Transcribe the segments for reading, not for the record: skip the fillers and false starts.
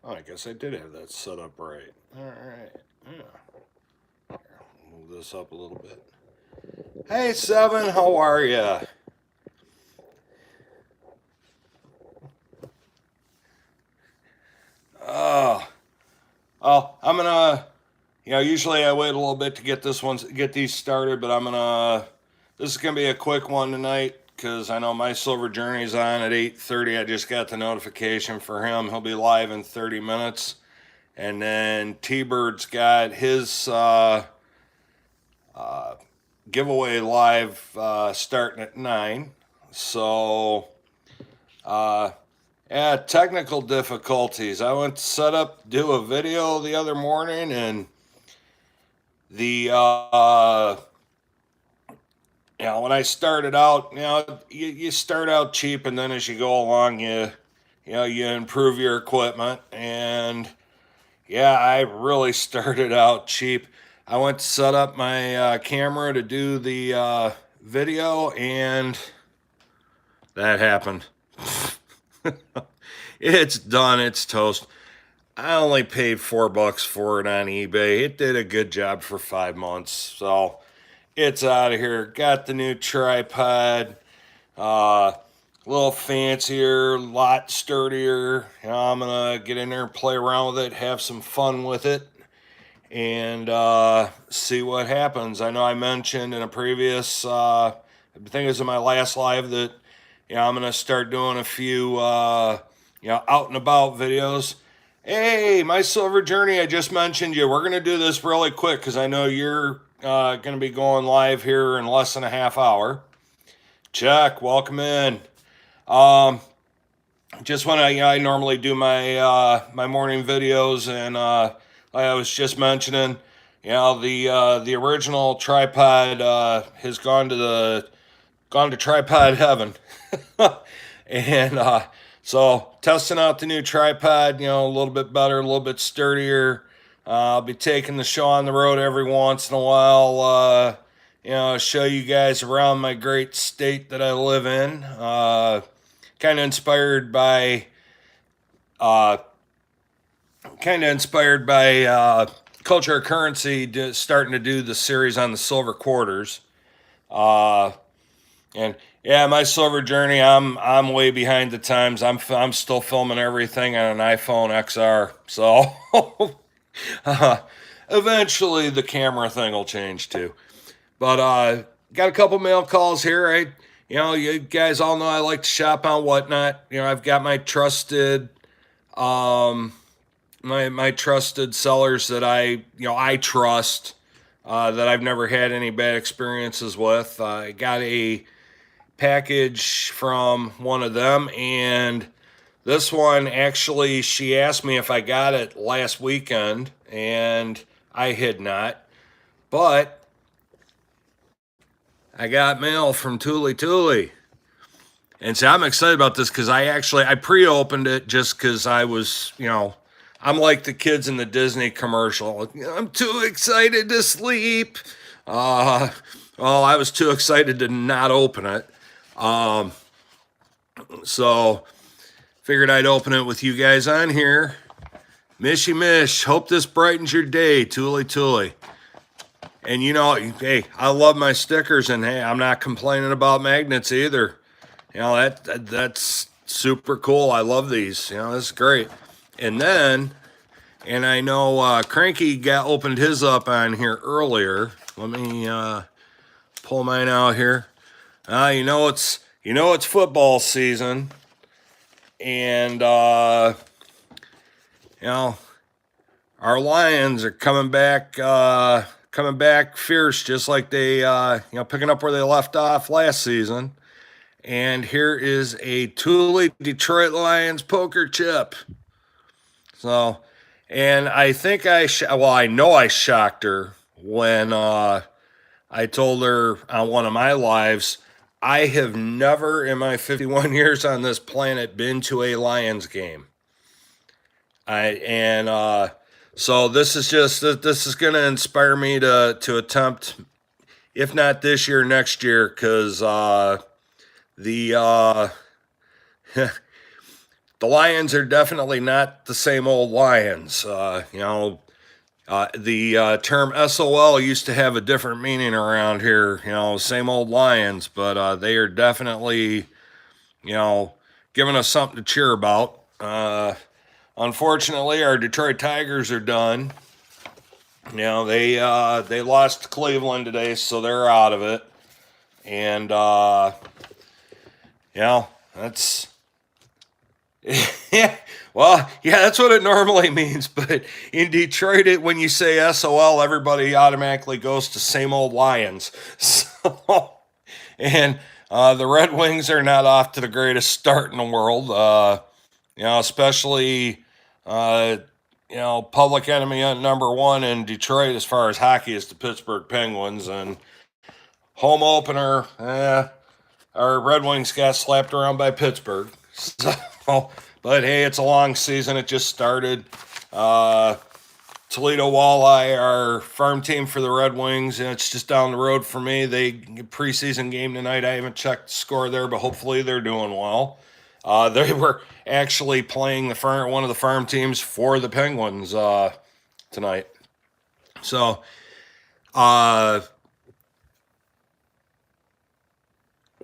Oh, I guess I did have that set up right. All right. Yeah. Here, move this up a little bit. Hey, Seven, how are ya? Oh, I'm gonna. Usually I wait a little bit to get these started, but This is gonna be a quick one tonight because I know my Silver Journey's on at 8:30. I just got the notification for him. He'll be live in 30 minutes, and then T-Bird's got his uh, giveaway live starting at 9. So, uh, yeah, technical difficulties. I went to do a video the other morning, and the when I started out, you start out cheap, and then as you go along, you improve your equipment. And yeah, I really started out cheap. I went to set up my camera to do the video, and that happened. It's done. It's toast. I only paid $4 for it on eBay. It did a good job for 5 months. So it's out of here. Got the new tripod. A little fancier, a lot sturdier. I'm going to get in there and play around with it, have some fun with it, and see what happens. I know I mentioned in a previous, I think it was in my last live, that I'm going to start doing a few, out and about videos. Hey, my Silver Journey, I just mentioned you. We're going to do this really quick because I know you're going to be going live here in less than a half hour. Chuck, welcome in. Just when I normally do my my morning videos, and like I was just mentioning, the original tripod has gone to tripod heaven, and so testing out the new tripod, a little bit better, a little bit sturdier. I'll be taking the show on the road every once in a while. Show you guys around my great state that I live in. Kind of inspired by Culture of Currency starting to do the series on the silver quarters. And yeah, my Silver Journey, I'm way behind the times. I'm still filming everything on an iPhone XR. So eventually the camera thing will change too. But got a couple mail calls here. You guys all know I like to shop on Whatnot. I've got my trusted my trusted sellers that I trust, that I've never had any bad experiences with. I got a package from one of them, and this one, actually, she asked me if I got it last weekend, and I had not. But I got mail from Tuli. And see, I'm excited about this because I pre-opened it just because I was, I'm like the kids in the Disney commercial. I'm too excited to sleep. Well, I was too excited to not open it. So figured I'd open it with you guys on here. Michi Mish, hope this brightens your day, Tuli. And hey, I love my stickers, and hey, I'm not complaining about magnets either. That's super cool. I love these. This is great. And I know Cranky opened his up on here earlier. Let me pull mine out here. It's football season, and our Lions are coming back fierce, just like they picking up where they left off last season. And here is a Thule Detroit Lions poker chip. So, and I think I know I shocked her when I told her on one of my lives, I have never in my 51 years on this planet been to a Lions game. So this is going to inspire me to attempt, if not this year, next year, because the Lions are definitely not the same old Lions. The term SOL used to have a different meaning around here. Same old Lions, but they are definitely, giving us something to cheer about. Unfortunately, our Detroit Tigers are done. They lost to Cleveland today, so they're out of it. And that's yeah. Well, yeah, that's what it normally means. But in Detroit, when you say SOL, everybody automatically goes to same old Lions. So, and the Red Wings are not off to the greatest start in the world. Especially public enemy number one in Detroit as far as hockey is the Pittsburgh Penguins. And home opener, our Red Wings got slapped around by Pittsburgh. So, but hey, it's a long season. It just started. Toledo Walleye, our farm team for the Red Wings, and it's just down the road for me. They preseason game tonight. I haven't checked the score there, but hopefully they're doing well. They were actually playing one of the farm teams for the Penguins tonight. So,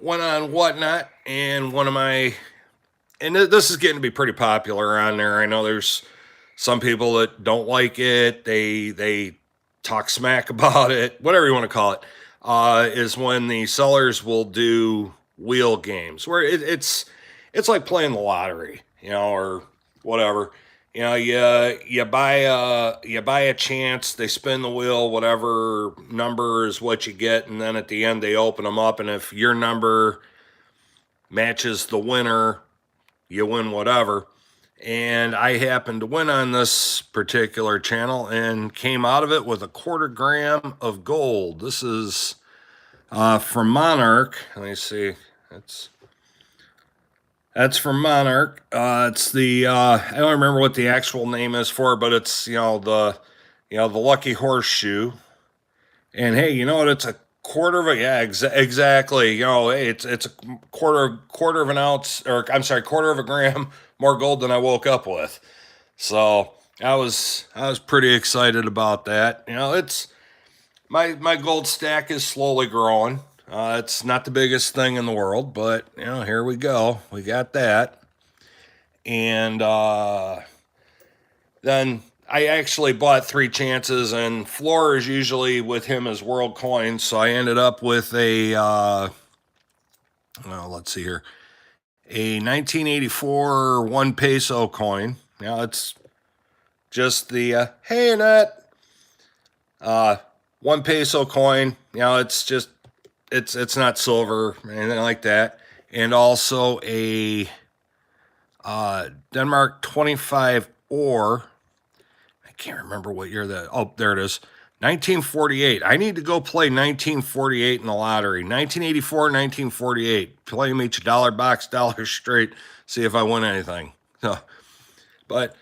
went on Whatnot, and this is getting to be pretty popular on there. I know there's some people that don't like it. They talk smack about it, whatever you want to call it, is when the sellers will do wheel games where it's like playing the lottery, or whatever. You buy a chance, they spin the wheel, whatever number is what you get, and then at the end they open them up, and if your number matches the winner, you win whatever. And I happened to win on this particular channel and came out of it with a 1/4 gram of gold. This is from Monarch. Let me see. That's from Monarch. It's the I don't remember what the actual name is for, but it's the lucky horseshoe. And hey, you know what? It's a quarter of exactly. Hey, it's a quarter of an ounce, or I'm sorry, quarter of a gram more gold than I woke up with. So I was pretty excited about that. It's my gold stack is slowly growing. It's not the biggest thing in the world, but here we go. We got that. And then I actually bought 3 chances, and floor is usually with him as world coins. So I ended up with let's see here, a 1984 1 peso coin. It's just the hey Annette, 1 peso coin. It's not silver or anything like that. And also a Denmark 25 ore. I can't remember what year that. Oh, there it is. 1948. I need to go play 1948 in the lottery. 1984, 1948. Play me each dollar box, dollar straight. See if I win anything. But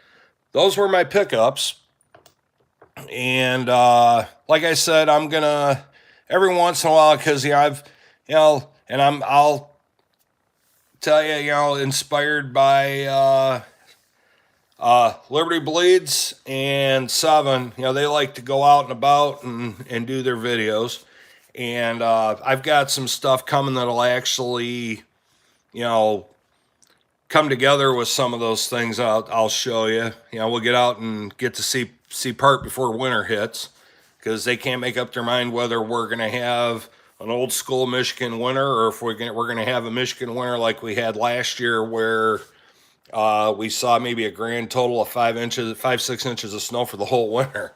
those were my pickups. And like I said, I'm gonna every once in a while, because I'll tell you, inspired by Liberty Bleeds and Seven. They like to go out and about and do their videos. And I've got some stuff coming that'll actually, come together with some of those things. I'll show you. We'll get out and get to see part before winter hits, because they can't make up their mind whether we're going to have an old school Michigan winter or if we're going to have a Michigan winter like we had last year, where we saw maybe a grand total of 6 inches of snow for the whole winter.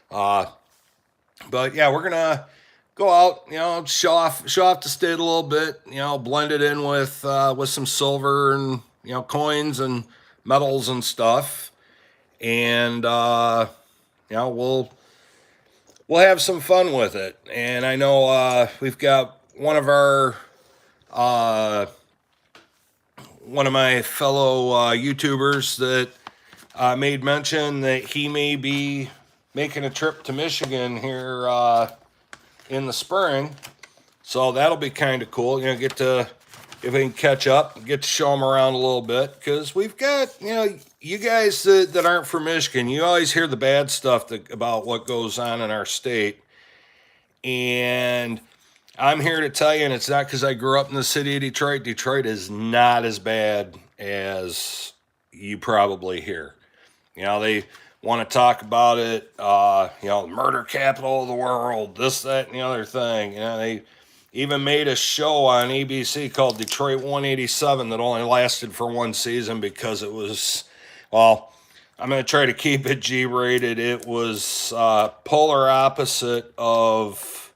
But yeah, we're gonna go out, show off the state a little bit, blend it in with some silver and coins and metals and stuff, and we'll have some fun with it. And I know we've got one of my fellow YouTubers that made mention that he may be making a trip to Michigan here in the spring. So that'll be kind of cool. Get to if I can catch up, get to show them around a little bit, because we've got, you guys that aren't from Michigan, you always hear the bad stuff about what goes on in our state. And I'm here to tell you, and it's not because I grew up in the city of Detroit. Detroit is not as bad as you probably hear. They want to talk about it, the murder capital of the world, this, that, and the other thing. They even made a show on ABC called Detroit 187 that only lasted for one season because it was, well, I'm going to try to keep it G-rated. It was polar opposite of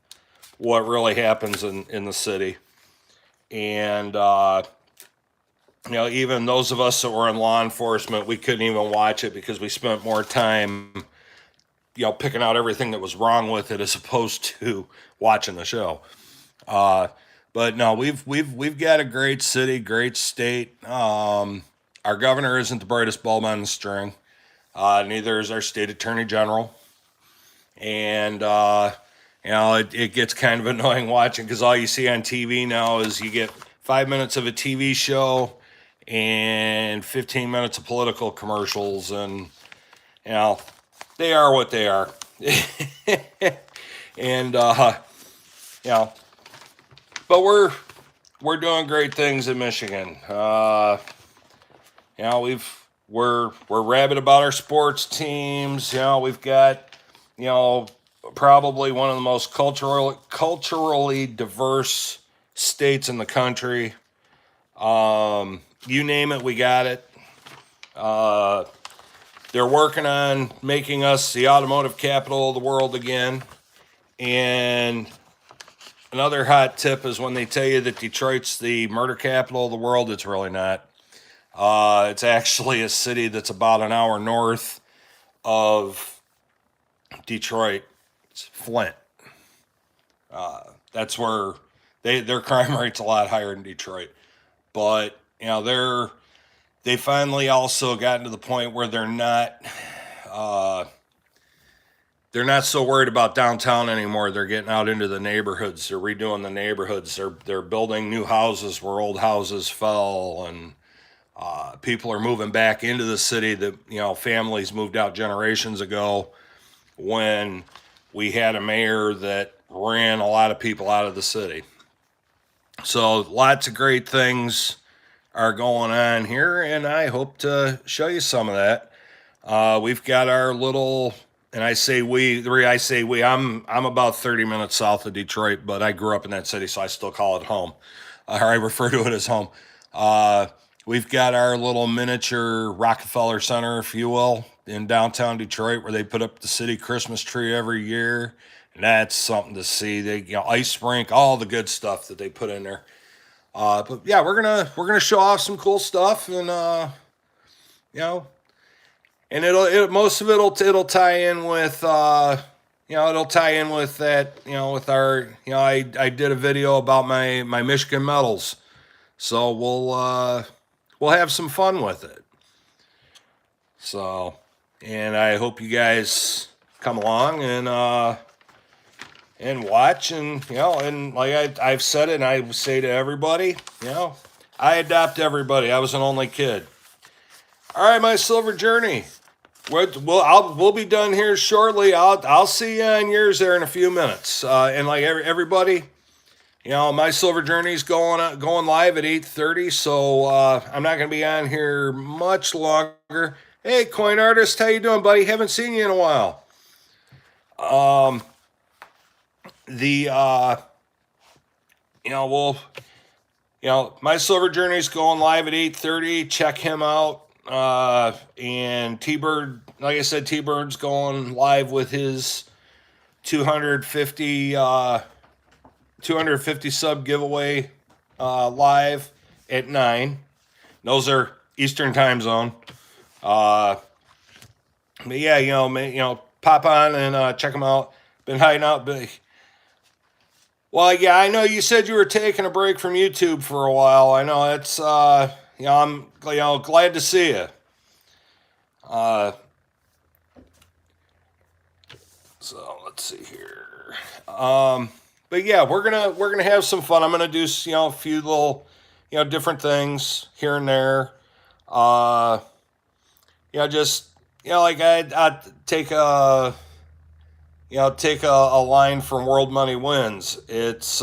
what really happens in the city. And, even those of us that were in law enforcement, we couldn't even watch it because we spent more time, picking out everything that was wrong with it as opposed to watching the show. But no, we've got a great city, great state. Our governor isn't the brightest bulb on the string. Neither is our state attorney general. And, it gets kind of annoying watching because all you see on TV now is you get 5 minutes of a TV show and 15 minutes of political commercials, and they are what they are. And but we're doing great things in Michigan. We're rabid about our sports teams. We've got probably one of the most culturally diverse states in the country. You name it, we got it. They're working on making us the automotive capital of the world again. And another hot tip is when they tell you that Detroit's the murder capital of the world, it's really not. It's actually a city that's about an hour north of Detroit. It's Flint. That's where their crime rate's a lot higher in Detroit. But they finally also gotten to the point where they're not so worried about downtown anymore. They're getting out into the neighborhoods. They're redoing the neighborhoods. They're building new houses where old houses fell, and people are moving back into the city that families moved out generations ago when we had a mayor that ran a lot of people out of the city. So lots of great things are going on here, and I hope to show you some of that. We've got our little, and I say we, I'm about 30 minutes south of Detroit, but I grew up in that city, so I still call it home, or I refer to it as home. We've got our little miniature Rockefeller Center, if you will, in downtown Detroit, where they put up the city Christmas tree every year. And that's something to see. They, ice rink, all the good stuff that they put in there. But yeah, we're gonna show off some cool stuff, and and most of it'll tie in with it'll tie in with that, with our, I did a video about my Michigan medals, so we'll have some fun with it. So, and I hope you guys come along and watch, and and like I've said it, and I say to everybody, I adopt everybody. I was an only kid. All right, my silver journey. We'll be done here shortly. I'll see you on yours there in a few minutes. And like everybody, my silver journey's going live at 8:30, so I'm not gonna be on here much longer. Hey, coin artist, how you doing, buddy? Haven't seen you in a while. My silver journey's going live at 8:30. Check him out. And T-Bird, like I said, T-Bird's going live with his 250 sub giveaway live at 9. Those are Eastern time zone. But yeah, pop on and check them out. Been hiding out big. Well, yeah, I know you said you were taking a break from YouTube for a while. I know it's I'm glad to see you. So let's see here. But yeah, we're gonna have some fun. I'm gonna do a few different things here and there. Uh, just, like I'd take a line from World Money Wins. It's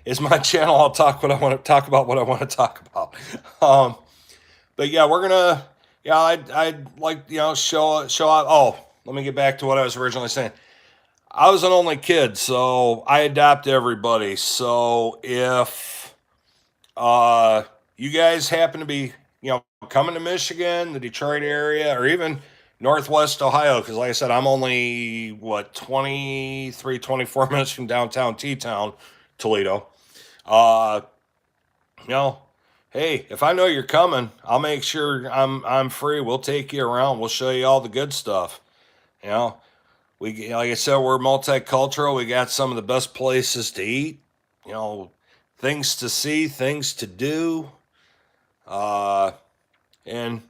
it's my channel. I'll talk what I want to talk about. What I want to talk about. But yeah, we're gonna. Yeah, I'd like show out. Oh, let me get back to what I was originally saying. I was an only kid, so I adopt everybody. So if you guys happen to be coming to Michigan, the Detroit area, or even Northwest Ohio, because like I said, I'm only 23, 24 minutes from downtown T-Town, Toledo. Uh, you know, hey, if I know you're coming, I'll make sure I'm free. We'll take you around. We'll show you all the good stuff. You know, like I said, we're multicultural. We got some of the best places to eat. Things to see, things to do. And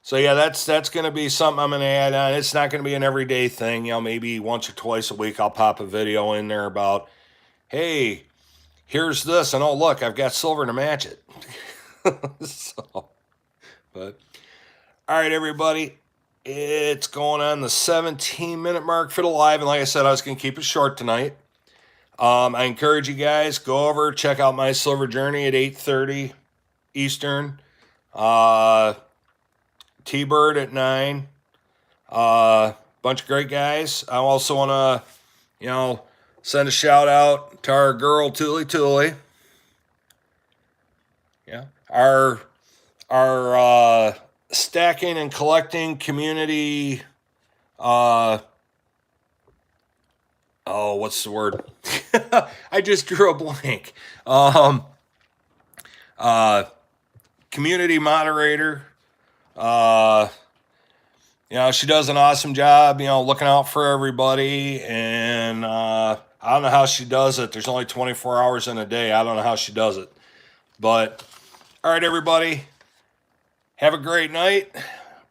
so yeah, that's going to be something I'm going to add on. It's not going to be an everyday thing. Maybe once or twice a week I'll pop a video in there about, hey, here's this, and oh look, I've got silver to match it. So, but all right, everybody, it's going on the 17-minute mark for the live, and like I said, I was going to keep it short tonight. I encourage you guys, go over, check out my silver journey at 8:30 Eastern. T-Bird at 9. Bunch of great guys. I also want to, send a shout out to our girl Tuli Tuli. Yeah, our stacking and collecting community. What's the word? I just drew a blank. Community moderator. She does an awesome job, looking out for everybody. And I don't know how she does it. There's only 24 hours in a day. I don't know how she does it. But, all right, everybody. Have a great night.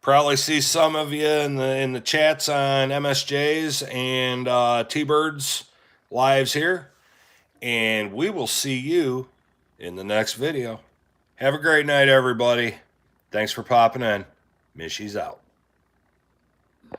Probably see some of you in the chats on MSJ's and T-Bird's lives here. And we will see you in the next video. Have a great night, everybody. Thanks for popping in. Michi's out.